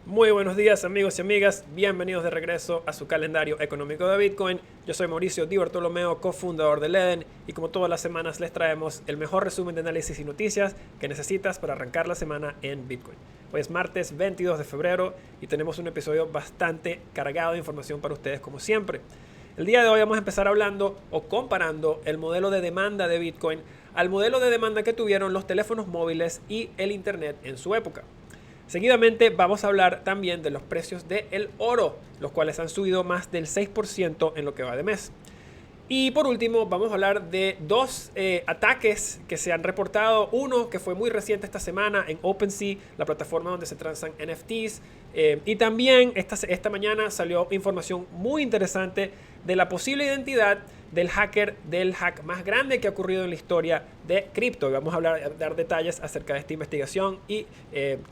Muy buenos días amigos y amigas, bienvenidos de regreso a su calendario económico de Bitcoin. Yo soy Mauricio Di Bartolomeo, cofundador de Leden, y como todas las semanas les traemos el mejor resumen de análisis y noticias que necesitas para arrancar la semana en Bitcoin. Hoy es martes 22 de febrero y tenemos un episodio bastante cargado de información para ustedes como siempre. El día de hoy vamos a empezar hablando o comparando el modelo de demanda de Bitcoin al modelo de demanda que tuvieron los teléfonos móviles y el internet en su época. Seguidamente vamos a hablar también de los precios del oro, los cuales han subido más del 6% en lo que va de mes. Y por último vamos a hablar de dos ataques que se han reportado. Uno que fue muy reciente esta semana en OpenSea, la plataforma donde se transan NFTs. Y también esta mañana salió información muy interesante de la posible identidad del hacker del hack más grande que ha ocurrido en la historia de cripto. Y vamos a dar detalles acerca de esta investigación y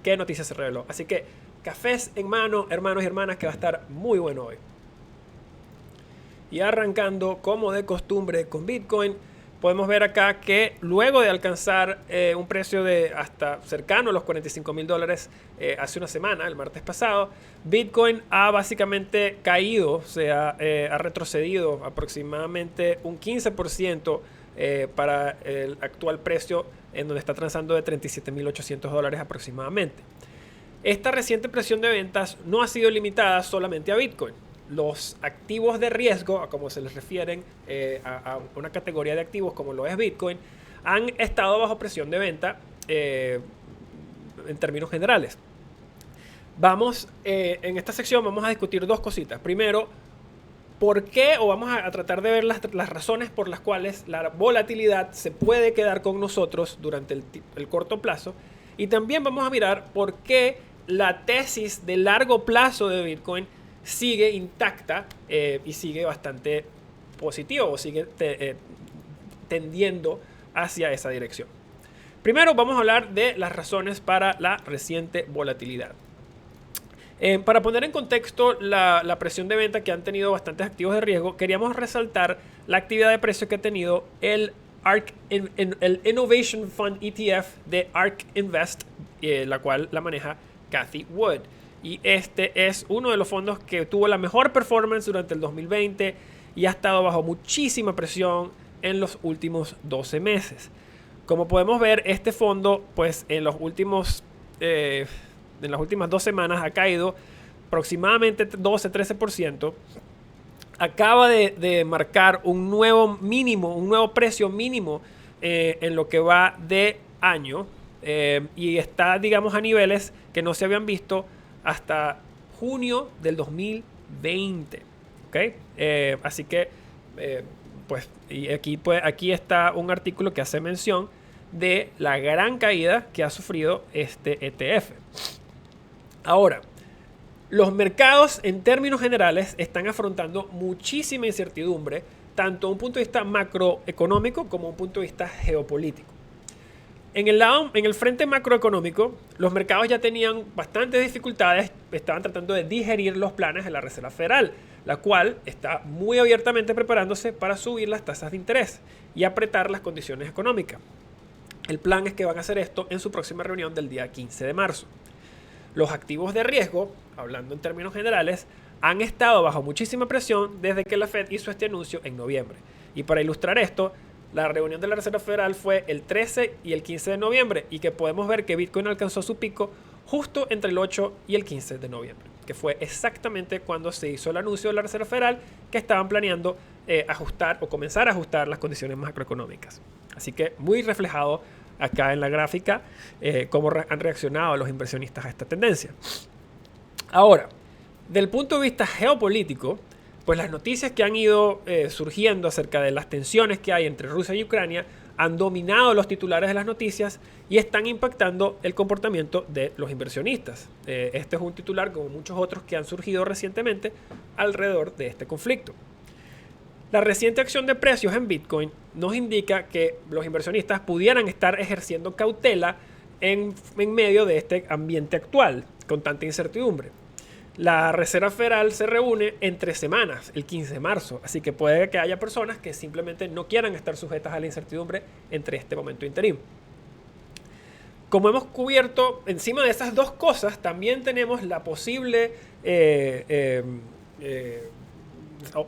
qué noticias se reveló. Así que cafés en mano, hermanos y hermanas, que va a estar muy bueno hoy. Y arrancando como de costumbre con Bitcoin, podemos ver acá que luego de alcanzar un precio de hasta cercano a los $45,000 hace una semana, el martes pasado, Bitcoin ha básicamente caído, o sea, ha retrocedido aproximadamente un 15% para el actual precio en donde está transando de $37,800 aproximadamente. Esta reciente presión de ventas no ha sido limitada solamente a Bitcoin. Los activos de riesgo, a como se les refieren a una categoría de activos como lo es Bitcoin, han estado bajo presión de venta en términos generales. En esta sección vamos a discutir dos cositas. Primero, ¿por qué? O vamos a tratar de ver las razones por las cuales la volatilidad se puede quedar con nosotros durante el corto plazo. Y también vamos a mirar por qué la tesis de largo plazo de Bitcoin sigue intacta y sigue bastante positivo o sigue tendiendo hacia esa dirección. Primero vamos a hablar de las razones para la reciente volatilidad. Para poner en contexto la presión de venta que han tenido bastantes activos de riesgo, queríamos resaltar la actividad de precio que ha tenido el Innovation Fund ETF de ARK Invest, la cual la maneja Cathie Wood. Y este es uno de los fondos que tuvo la mejor performance durante el 2020 y ha estado bajo muchísima presión en los últimos 12 meses. Como podemos ver, este fondo, pues en las últimas 2 semanas ha caído aproximadamente 12-13%. Acaba de marcar un nuevo precio mínimo en lo que va de año. Y está, digamos, a niveles que no se habían visto hasta junio del 2020. ¿Okay? Así que, aquí está un artículo que hace mención de la gran caída que ha sufrido este ETF. Ahora, los mercados en términos generales están afrontando muchísima incertidumbre, tanto a un punto de vista macroeconómico como a un punto de vista geopolítico. En el frente macroeconómico, los mercados ya tenían bastantes dificultades, estaban tratando de digerir los planes de la Reserva Federal, la cual está muy abiertamente preparándose para subir las tasas de interés y apretar las condiciones económicas. El plan es que van a hacer esto en su próxima reunión del día 15 de marzo. Los activos de riesgo, hablando en términos generales, han estado bajo muchísima presión desde que la Fed hizo este anuncio en noviembre. Y para ilustrar esto, la reunión de la Reserva Federal fue el 13 y el 15 de noviembre y que podemos ver que Bitcoin alcanzó su pico justo entre el 8 y el 15 de noviembre, que fue exactamente cuando se hizo el anuncio de la Reserva Federal que estaban planeando ajustar o comenzar a ajustar las condiciones macroeconómicas. Así que muy reflejado acá en la gráfica cómo han reaccionado los inversionistas a esta tendencia. Ahora, del punto de vista geopolítico, pues las noticias que han ido surgiendo acerca de las tensiones que hay entre Rusia y Ucrania han dominado los titulares de las noticias y están impactando el comportamiento de los inversionistas. Este es un titular como muchos otros que han surgido recientemente alrededor de este conflicto. La reciente acción de precios en Bitcoin nos indica que los inversionistas pudieran estar ejerciendo cautela en medio de este ambiente actual con tanta incertidumbre. La Reserva Federal se reúne entre semanas, el 15 de marzo, así que puede que haya personas que simplemente no quieran estar sujetas a la incertidumbre entre este momento interino. como hemos cubierto encima de esas dos cosas, también tenemos la posible,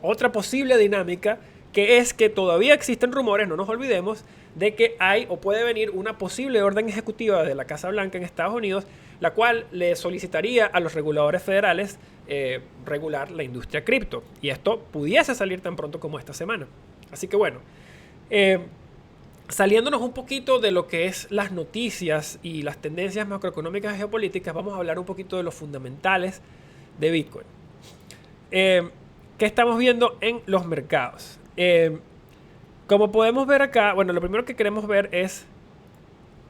otra posible dinámica, que es que todavía existen rumores, no nos olvidemos, de que hay o puede venir una posible orden ejecutiva de la Casa Blanca en Estados Unidos, la cual le solicitaría a los reguladores federales regular la industria cripto. Y esto pudiese salir tan pronto como esta semana. Así que bueno, saliéndonos un poquito de lo que es las noticias y las tendencias macroeconómicas y geopolíticas, vamos a hablar un poquito de los fundamentales de Bitcoin. ¿Qué estamos viendo en los mercados? Como podemos ver acá, bueno, lo primero que queremos ver es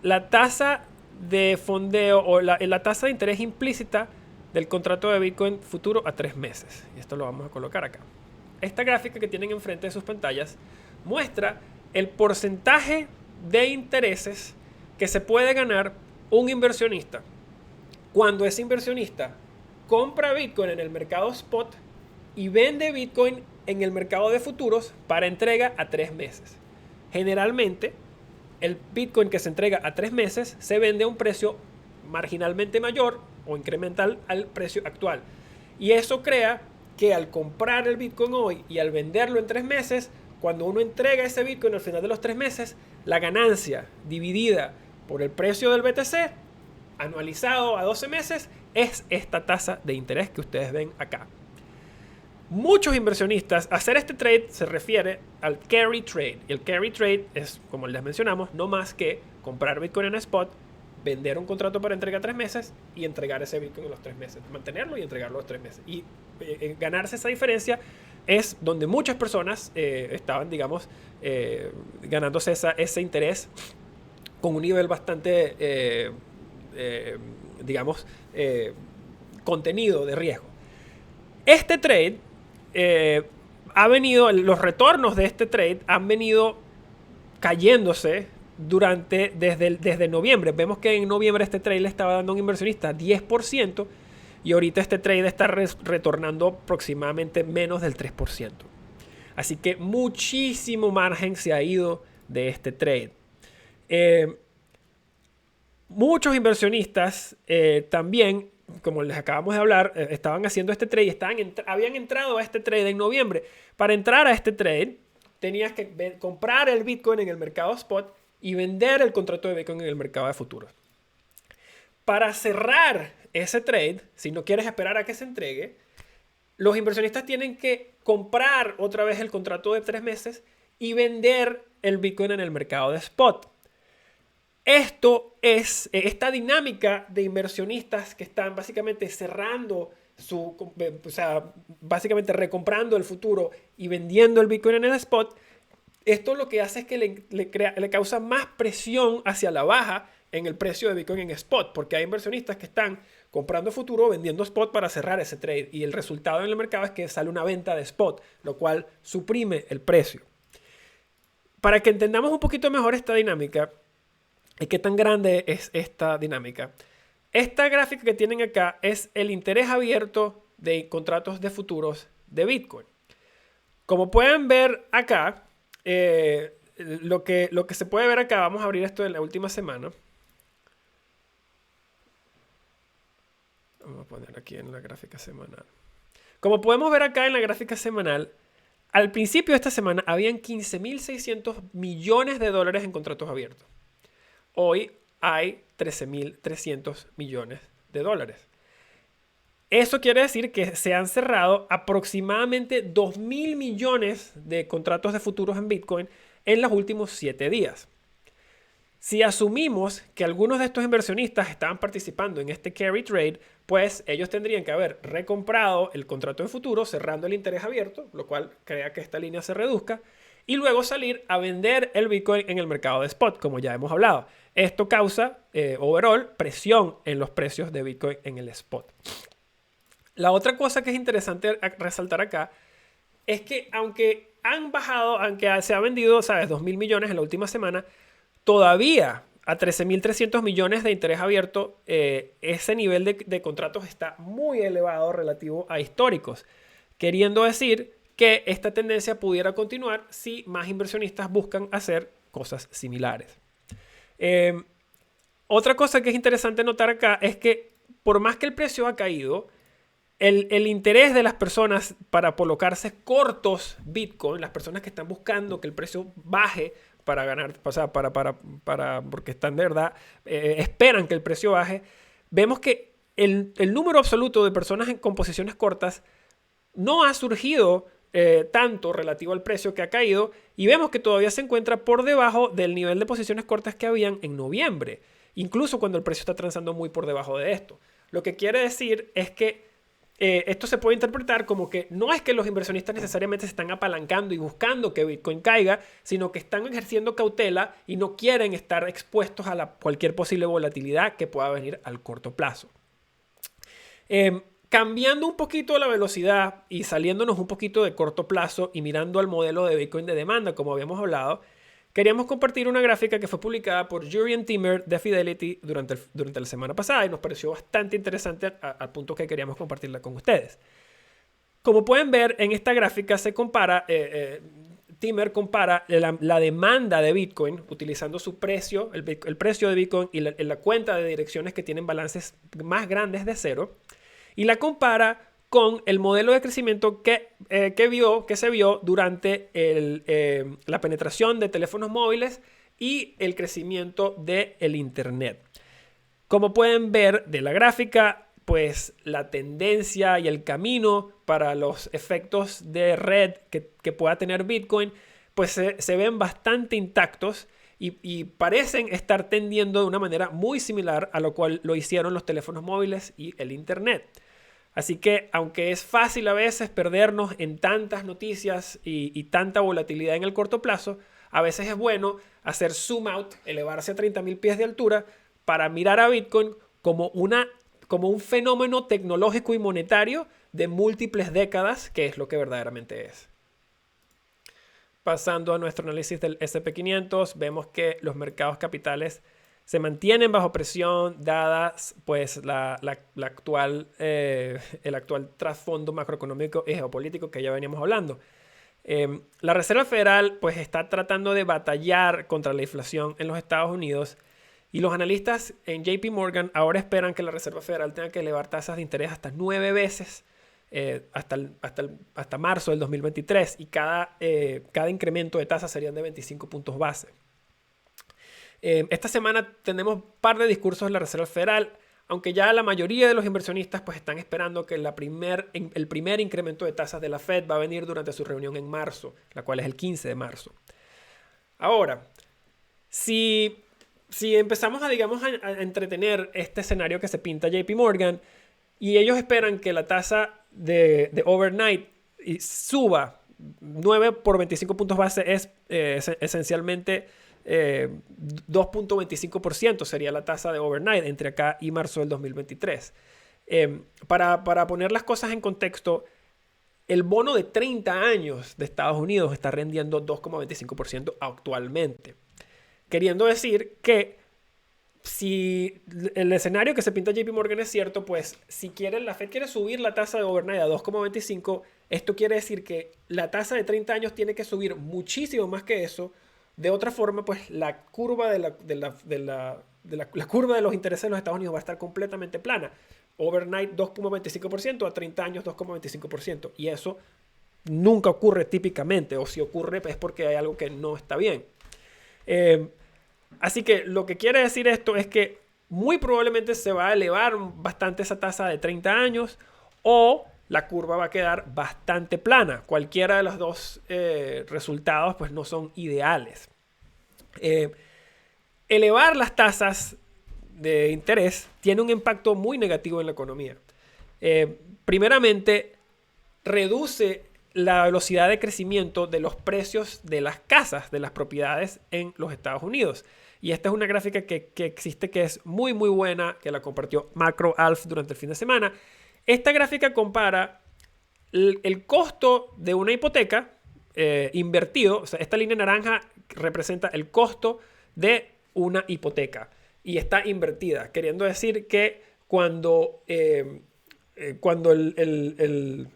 la tasa de fondeo o la tasa de interés implícita del contrato de Bitcoin futuro a 3 meses. Y esto lo vamos a colocar acá. Esta gráfica que tienen enfrente de sus pantallas muestra el porcentaje de intereses que se puede ganar un inversionista cuando ese inversionista compra Bitcoin en el mercado spot y vende Bitcoin en el mercado de futuros para entrega a 3 meses. Generalmente, el Bitcoin que se entrega a 3 meses se vende a un precio marginalmente mayor o incremental al precio actual. Y eso crea que al comprar el Bitcoin hoy y al venderlo en 3 meses, cuando uno entrega ese Bitcoin al final de los 3 meses, la ganancia dividida por el precio del BTC, anualizado a 12 meses, es esta tasa de interés que ustedes ven acá. Muchos inversionistas, hacer este trade se refiere al carry trade. Y el carry trade es, como les mencionamos, no más que comprar Bitcoin en spot, vender un contrato para entrega a 3 meses y entregar ese Bitcoin en los 3 meses. Mantenerlo y entregarlo a los 3 meses. Y ganarse esa diferencia es donde muchas personas estaban, digamos, ganándose ese interés con un nivel bastante, digamos, contenido de riesgo. Este trade ha venido, los retornos de este trade han venido cayéndose desde noviembre. Vemos que en noviembre este trade le estaba dando a un inversionista 10% y ahorita este trade está retornando aproximadamente menos del 3%. Así que muchísimo margen se ha ido de este trade. Muchos inversionistas también, como les acabamos de hablar, estaban haciendo este trade, habían entrado a este trade en noviembre. Para entrar a este trade, tenías que comprar el Bitcoin en el mercado spot y vender el contrato de Bitcoin en el mercado de futuros. Para cerrar ese trade, si no quieres esperar a que se entregue, los inversionistas tienen que comprar otra vez el contrato de 3 meses y vender el Bitcoin en el mercado de spot. Esta dinámica de inversionistas que están básicamente cerrando básicamente recomprando el futuro y vendiendo el Bitcoin en el spot, esto lo que hace es que le causa más presión hacia la baja en el precio de Bitcoin en spot, porque hay inversionistas que están comprando futuro, vendiendo spot para cerrar ese trade, y el resultado en el mercado es que sale una venta de spot, lo cual suprime el precio. Para que entendamos un poquito mejor esta dinámica, ¿y qué tan grande es esta dinámica? Esta gráfica que tienen acá es el interés abierto de contratos de futuros de Bitcoin. Como pueden ver acá, lo que se puede ver acá, vamos a abrir esto de la última semana. Vamos a poner aquí en la gráfica semanal. Como podemos ver acá en la gráfica semanal, al principio de esta semana habían 15.600 millones de dólares en contratos abiertos. Hoy hay 13.300 millones de dólares. Eso quiere decir que se han cerrado aproximadamente 2.000 millones de contratos de futuros en Bitcoin en los últimos 7 días. Si asumimos que algunos de estos inversionistas estaban participando en este carry trade, pues ellos tendrían que haber recomprado el contrato en futuro cerrando el interés abierto, lo cual crea que esta línea se reduzca, y luego salir a vender el Bitcoin en el mercado de spot, como ya hemos hablado. Esto causa, overall, presión en los precios de Bitcoin en el spot. La otra cosa que es interesante resaltar acá es que aunque han bajado, aunque se ha vendido, 2.000 millones en la última semana, todavía a 13.300 millones de interés abierto, ese nivel de contratos está muy elevado relativo a históricos, queriendo decir que esta tendencia pudiera continuar si más inversionistas buscan hacer cosas similares. Otra cosa que es interesante notar acá es que por más que el precio ha caído, el interés de las personas para colocarse cortos Bitcoin, las personas que están buscando que el precio baje para ganar, o sea, porque están de verdad, esperan que el precio baje, vemos que el número absoluto de personas con posiciones cortas no ha surgido tanto relativo al precio que ha caído y vemos que todavía se encuentra por debajo del nivel de posiciones cortas que habían en noviembre, incluso cuando el precio está transando muy por debajo de esto. Lo que quiere decir es que esto se puede interpretar como que no es que los inversionistas necesariamente se están apalancando y buscando que Bitcoin caiga, sino que están ejerciendo cautela y no quieren estar expuestos a cualquier posible volatilidad que pueda venir al corto plazo. Cambiando un poquito la velocidad y saliéndonos un poquito de corto plazo y mirando al modelo de Bitcoin de demanda, como habíamos hablado, queríamos compartir una gráfica que fue publicada por Jurrien Timmer de Fidelity durante la semana pasada y nos pareció bastante interesante al punto que queríamos compartirla con ustedes. Como pueden ver, en esta gráfica se compara, Timmer compara la demanda de Bitcoin utilizando su precio, el precio de Bitcoin y la cuenta de direcciones que tienen balances más grandes de cero, y la compara con el modelo de crecimiento que se vio durante la penetración de teléfonos móviles y el crecimiento del Internet. Como pueden ver de la gráfica, pues la tendencia y el camino para los efectos de red que pueda tener Bitcoin, pues se ven bastante intactos y parecen estar tendiendo de una manera muy similar a lo cual lo hicieron los teléfonos móviles y el Internet. Así que, aunque es fácil a veces perdernos en tantas noticias y tanta volatilidad en el corto plazo, a veces es bueno hacer zoom out, elevarse a 30.000 pies de altura para mirar a Bitcoin como un fenómeno tecnológico y monetario de múltiples décadas, que es lo que verdaderamente es. Pasando a nuestro análisis del S&P 500, vemos que los mercados capitales se mantienen bajo presión dadas pues el actual trasfondo macroeconómico y geopolítico que ya veníamos hablando. La Reserva Federal pues está tratando de batallar contra la inflación en los Estados Unidos y los analistas en JP Morgan ahora esperan que la Reserva Federal tenga que elevar tasas de interés hasta 9 veces hasta marzo del 2023 y cada incremento de tasas serían de 25 puntos base. Esta semana tenemos un par de discursos de la Reserva Federal, aunque ya la mayoría de los inversionistas pues están esperando que el primer incremento de tasas de la Fed va a venir durante su reunión en marzo, la cual es el 15 de marzo. Ahora, si empezamos a entretener este escenario que se pinta JP Morgan y ellos esperan que la tasa de overnight suba 9 por 25 puntos base, es esencialmente 2.25% sería la tasa de overnight entre acá y marzo del 2023. Para poner las cosas en contexto, el bono de 30 años de Estados Unidos está rendiendo 2.25% actualmente. Queriendo decir que si el escenario que se pinta JP Morgan es cierto, pues si la Fed quiere subir la tasa de overnight a 2.25, esto quiere decir que la tasa de 30 años tiene que subir muchísimo más que eso. De otra forma, pues la curva la curva de los intereses de los Estados Unidos va a estar completamente plana. Overnight 2.25%, a 30 años 2.25%. Y eso nunca ocurre típicamente, o si ocurre es porque hay algo que no está bien. Así que lo que quiere decir esto es que muy probablemente se va a elevar bastante esa tasa de 30 años o la curva va a quedar bastante plana. Cualquiera de los dos resultados pues no son ideales. Elevar las tasas de interés tiene un impacto muy negativo en la economía. Primeramente, reduce la velocidad de crecimiento de los precios de las casas, de las propiedades en los Estados Unidos. Y esta es una gráfica que existe que es muy muy buena, que la compartió Macro Alf durante el fin de semana. Esta gráfica compara el costo de una hipoteca invertido. O sea, esta línea naranja representa el costo de una hipoteca y está invertida, queriendo decir que cuando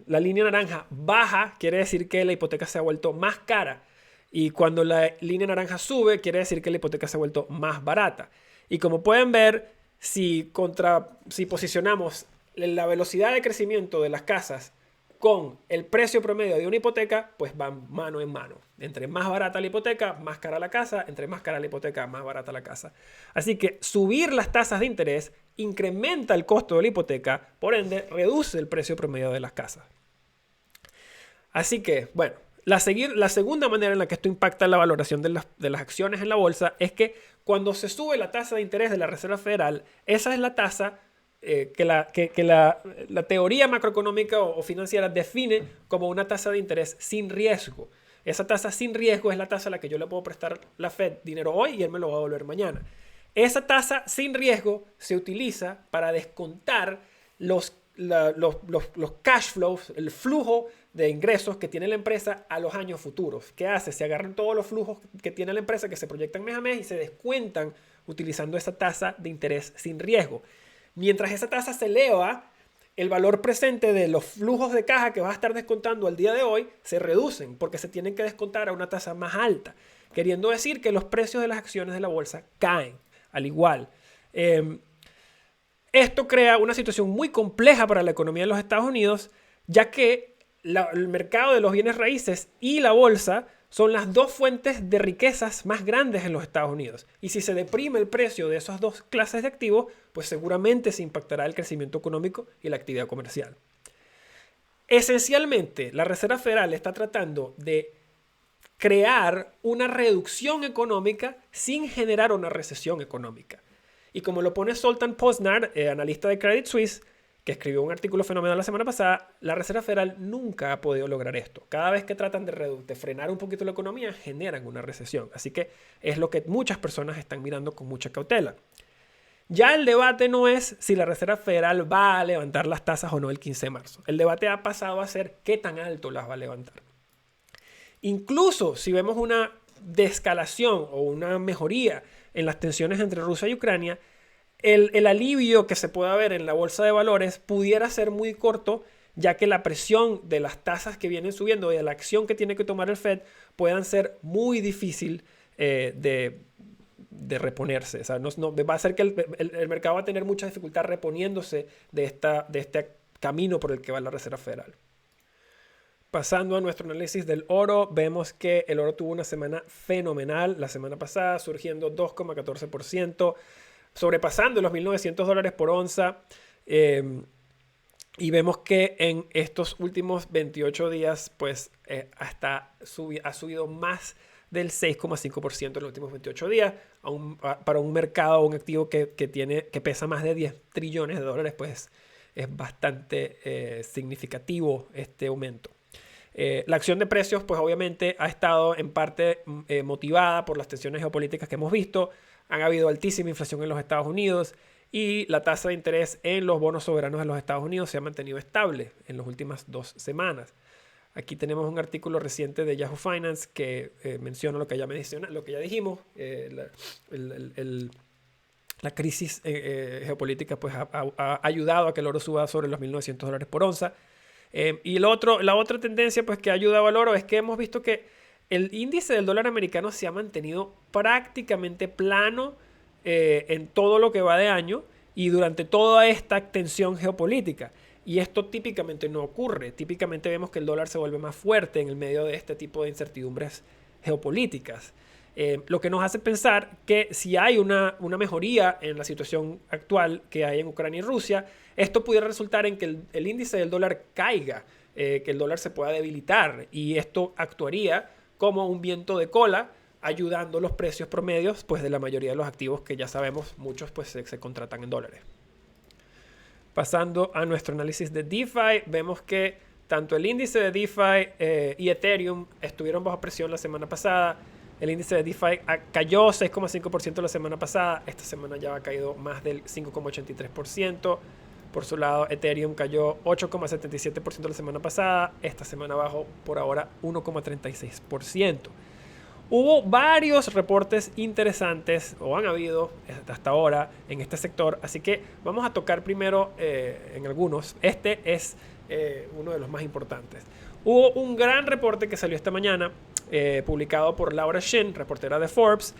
la línea naranja baja, quiere decir que la hipoteca se ha vuelto más cara. Y cuando la línea naranja sube, quiere decir que la hipoteca se ha vuelto más barata. Y como pueden ver, si posicionamos la velocidad de crecimiento de las casas con el precio promedio de una hipoteca, pues van mano en mano. Entre más barata la hipoteca, más cara la casa. Entre más cara la hipoteca, más barata la casa. Así que subir las tasas de interés incrementa el costo de la hipoteca, por ende, reduce el precio promedio de las casas. Así que, bueno, la segunda manera en la que esto impacta la valoración de las acciones en la bolsa es que cuando se sube la tasa de interés de la Reserva Federal, esa es la tasa que la teoría macroeconómica o financiera define como una tasa de interés sin riesgo. Esa tasa sin riesgo es la tasa a la que yo le puedo prestar la Fed dinero hoy y él me lo va a devolver mañana. Esa tasa sin riesgo se utiliza para descontar los cash flows, el flujo de ingresos que tiene la empresa a los años futuros. ¿Qué hace? Se agarran todos los flujos que tiene la empresa que se proyectan mes a mes y se descuentan utilizando esa tasa de interés sin riesgo. Mientras esa tasa se eleva, el valor presente de los flujos de caja que vas a estar descontando al día de hoy se reducen porque se tienen que descontar a una tasa más alta, queriendo decir que los precios de las acciones de la bolsa caen al igual. Esto crea una situación muy compleja para la economía de los Estados Unidos, ya que el mercado de los bienes raíces y la bolsa son las dos fuentes de riquezas más grandes en los Estados Unidos. Y si se deprime el precio de esas dos clases de activos, pues seguramente se impactará el crecimiento económico y la actividad comercial. Esencialmente, la Reserva Federal está tratando de crear una reducción económica sin generar una recesión económica. Y como lo pone Zoltan Poznar, analista de Credit Suisse, que escribió un artículo fenomenal la semana pasada, la Reserva Federal nunca ha podido lograr esto. Cada vez que tratan de frenar un poquito la economía, generan una recesión. Así que es lo que muchas personas están mirando con mucha cautela. Ya el debate no es si la Reserva Federal va a levantar las tasas o no el 15 de marzo. El debate ha pasado a ser qué tan alto las va a levantar. Incluso si vemos una descalación o una mejoría en las tensiones entre Rusia y Ucrania, el alivio que se pueda ver en la bolsa de valores pudiera ser muy corto, ya que la presión de las tasas que vienen subiendo y de la acción que tiene que tomar el Fed puedan ser muy difícil de reponerse. O sea, va a ser que el mercado va a tener mucha dificultad reponiéndose de este camino por el que va la Reserva Federal. Pasando a nuestro análisis del oro, vemos que el oro tuvo una semana fenomenal la semana pasada, surgiendo 2,14%, sobrepasando los $1.900 por onza. Y vemos que en estos últimos 28 días, pues ha subido más del 6,5% en los últimos 28 días. Para un mercado, un activo que pesa más de 10 trillones de dólares, pues es bastante significativo este aumento. La acción de precios, pues obviamente ha estado en parte motivada por las tensiones geopolíticas que hemos visto. Han habido altísima inflación en los Estados Unidos y la tasa de interés en los bonos soberanos de los Estados Unidos se ha mantenido estable en las últimas 2 semanas. Aquí tenemos un artículo reciente de Yahoo Finance que menciona lo que ya dijimos. La crisis geopolítica pues, ha ayudado a que el oro suba sobre los $1.900 por onza. Y la otra tendencia pues, que ha ayudado al oro es que hemos visto que el índice del dólar americano se ha mantenido prácticamente plano en todo lo que va de año y durante toda esta tensión geopolítica. Y esto típicamente no ocurre. Típicamente vemos que el dólar se vuelve más fuerte en el medio de este tipo de incertidumbres geopolíticas. Lo que nos hace pensar que si hay una mejoría en la situación actual que hay en Ucrania y Rusia, esto pudiera resultar en que el índice del dólar caiga, que el dólar se pueda debilitar y esto actuaría como un viento de cola, ayudando los precios promedios pues, de la mayoría de los activos que ya sabemos, muchos pues, se contratan en dólares. Pasando a nuestro análisis de DeFi, vemos que tanto el índice de DeFi y Ethereum estuvieron bajo presión la semana pasada. El índice de DeFi cayó 6,5% la semana pasada. Esta semana ya ha caído más del 5,83%. Por su lado, Ethereum cayó 8,77% la semana pasada. Esta semana bajó por ahora 1,36%. Hubo varios reportes interesantes, o han habido hasta ahora, en este sector. Así que vamos a tocar primero en algunos. Este es uno de los más importantes. Hubo un gran reporte que salió esta mañana, publicado por Laura Shin, reportera de Forbes.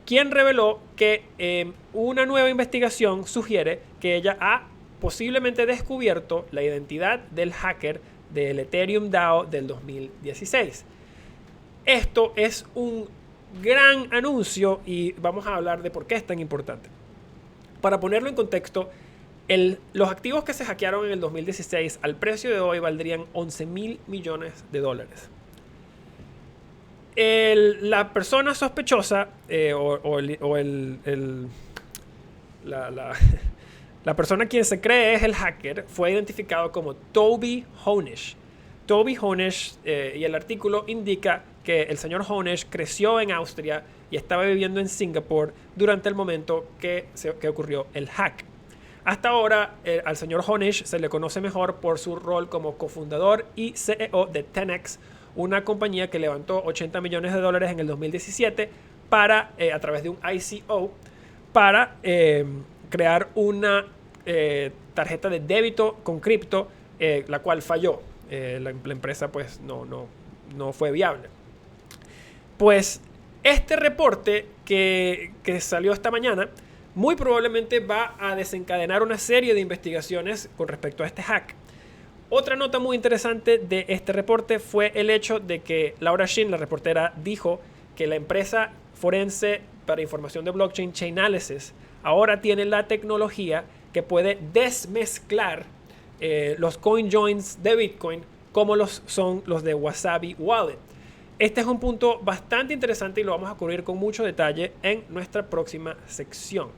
quien reveló que una nueva investigación sugiere que ella ha posiblemente descubierto la identidad del hacker del Ethereum DAO del 2016. Esto es un gran anuncio y vamos a hablar de por qué es tan importante. Para ponerlo en contexto, los activos que se hackearon en el 2016 al precio de hoy valdrían 11 mil millones de dólares. La persona sospechosa la persona quien se cree es el hacker fue identificado como Toby Honesh. Toby Honesh, y el artículo indica que el señor Honesh creció en Austria y estaba viviendo en Singapur durante el momento que ocurrió el hack. Hasta ahora, al señor Honesh se le conoce mejor por su rol como cofundador y CEO de 10X, una compañía que levantó 80 millones de dólares en el 2017 a través de un ICO para crear una tarjeta de débito con cripto, la cual falló. La empresa pues no fue viable. Pues este reporte que salió esta mañana muy probablemente va a desencadenar una serie de investigaciones con respecto a este hack. Otra nota muy interesante de este reporte fue el hecho de que Laura Shin, la reportera, dijo que la empresa forense para información de blockchain Chainalysis ahora tiene la tecnología que puede desmezclar los coin joins de Bitcoin como son los de Wasabi Wallet. Este es un punto bastante interesante y lo vamos a cubrir con mucho detalle en nuestra próxima sección.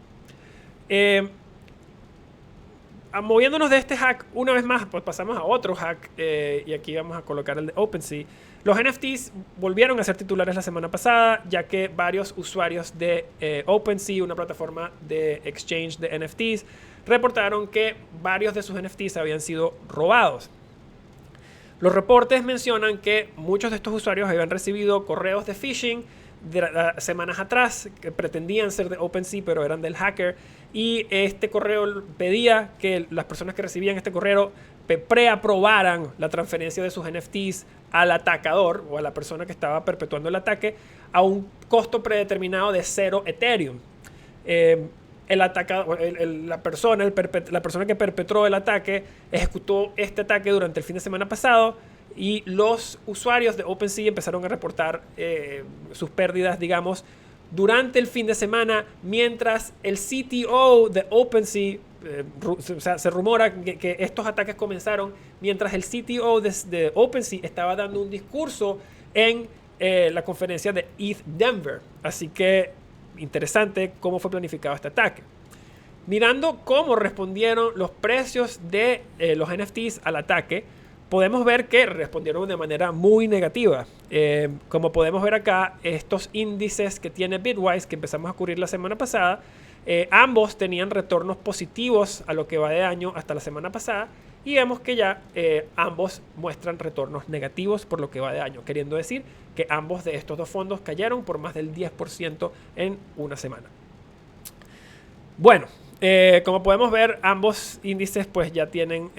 Moviéndonos de este hack una vez más, pues pasamos a otro hack y aquí vamos a colocar el de OpenSea. Los NFTs volvieron a ser titulares la semana pasada, ya que varios usuarios de OpenSea, una plataforma de exchange de NFTs, reportaron que varios de sus NFTs habían sido robados. Los reportes mencionan que muchos de estos usuarios habían recibido correos de phishing semanas atrás que pretendían ser de OpenSea pero eran del hacker, y este correo pedía que las personas que recibían este correo preaprobaran la transferencia de sus NFTs al atacador o a la persona que estaba perpetuando el ataque a un costo predeterminado de 0 Ethereum. La persona que perpetró el ataque ejecutó este ataque durante el fin de semana pasado y los usuarios de OpenSea empezaron a reportar sus pérdidas, digamos, durante el fin de semana, mientras el CTO de OpenSea, se rumora que estos ataques comenzaron mientras el CTO de OpenSea estaba dando un discurso en la conferencia de ETH Denver. Así que interesante cómo fue planificado este ataque. Mirando cómo respondieron los precios de los NFTs al ataque, podemos ver que respondieron de manera muy negativa. Como podemos ver acá, estos índices que tiene Bitwise, que empezamos a cubrir la semana pasada, ambos tenían retornos positivos a lo que va de año hasta la semana pasada, y vemos que ya ambos muestran retornos negativos por lo que va de año, queriendo decir que ambos de estos dos fondos cayeron por más del 10% en una semana. Bueno, como podemos ver, ambos índices pues ya tienen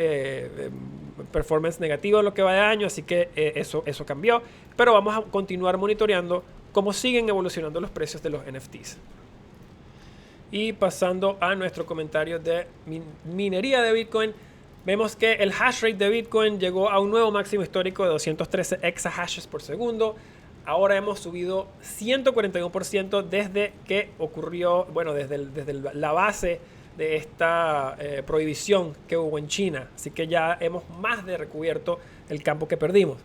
performance negativo en lo que va de año, así que eso cambió, pero vamos a continuar monitoreando cómo siguen evolucionando los precios de los NFTs. Y pasando a nuestro comentario de minería de Bitcoin, vemos que el hash rate de Bitcoin llegó a un nuevo máximo histórico de 213 exahashes por segundo. Ahora hemos subido 141% desde que ocurrió, bueno, desde la base de esta prohibición que hubo en China. Así que ya hemos más de recubierto el campo que perdimos.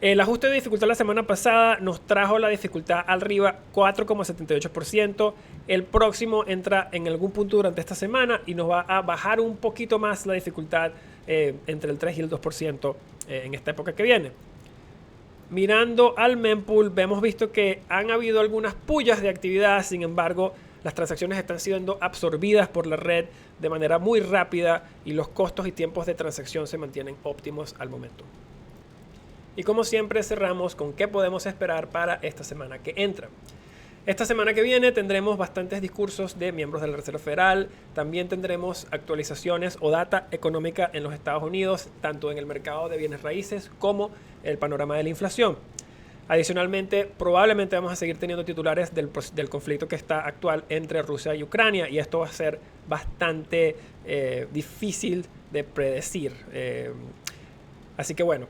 El ajuste de dificultad la semana pasada nos trajo la dificultad arriba 4,78%. El próximo entra en algún punto durante esta semana y nos va a bajar un poquito más la dificultad entre el 3 y el 2% en esta época que viene. Mirando al mempool, hemos visto que han habido algunas pullas de actividad, sin embargo, las transacciones están siendo absorbidas por la red de manera muy rápida y los costos y tiempos de transacción se mantienen óptimos al momento. Y como siempre cerramos con qué podemos esperar para esta semana que entra. Esta semana que viene tendremos bastantes discursos de miembros de la Reserva Federal. También tendremos actualizaciones o data económica en los Estados Unidos, tanto en el mercado de bienes raíces como el panorama de la inflación. Adicionalmente, probablemente vamos a seguir teniendo titulares del conflicto que está actual entre Rusia y Ucrania, y esto va a ser bastante difícil de predecir. Así que bueno,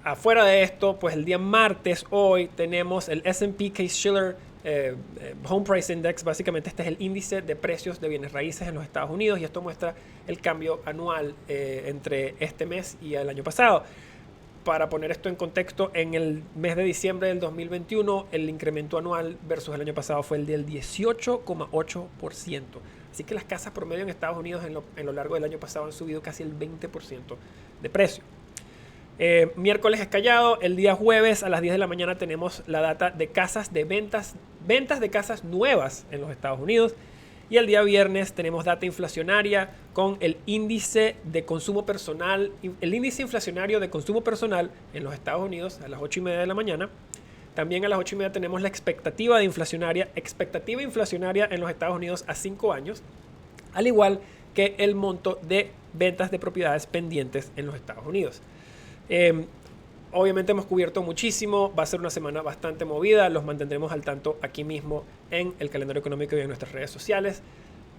afuera de esto, pues el día martes, hoy, tenemos el S&P Case-Shiller Home Price Index. Básicamente este es el índice de precios de bienes raíces en los Estados Unidos, y esto muestra el cambio anual entre este mes y el año pasado. Para poner esto en contexto, en el mes de diciembre del 2021, el incremento anual versus el año pasado fue el del 18,8%. Así que las casas promedio en Estados Unidos en lo largo del año pasado han subido casi el 20% de precio. Miércoles es callado. El día jueves a las 10 de la mañana tenemos la data de casas de ventas de casas nuevas en los Estados Unidos. Y el día viernes tenemos data inflacionaria con el índice de consumo personal, el índice inflacionario de consumo personal en los Estados Unidos a las 8:30 de la mañana. También a las 8:30 tenemos la expectativa inflacionaria en los Estados Unidos a 5 años, al igual que el monto de ventas de propiedades pendientes en los Estados Unidos. Obviamente hemos cubierto muchísimo, va a ser una semana bastante movida, los mantendremos al tanto aquí mismo en el calendario económico y en nuestras redes sociales.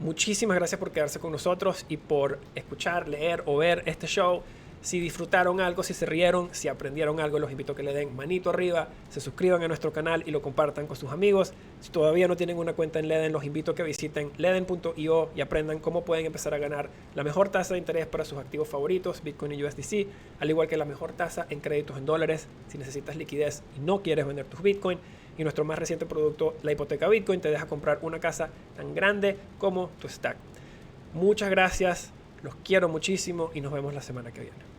Muchísimas gracias por quedarse con nosotros y por escuchar, leer o ver este show. Si disfrutaron algo, si se rieron, si aprendieron algo, los invito a que le den manito arriba, se suscriban a nuestro canal y lo compartan con sus amigos. Si todavía no tienen una cuenta en Leden, los invito a que visiten leden.io y aprendan cómo pueden empezar a ganar la mejor tasa de interés para sus activos favoritos, Bitcoin y USDC, al igual que la mejor tasa en créditos en dólares si necesitas liquidez y no quieres vender tus Bitcoin. Y nuestro más reciente producto, la hipoteca Bitcoin, te deja comprar una casa tan grande como tu stack. Muchas gracias, los quiero muchísimo y nos vemos la semana que viene.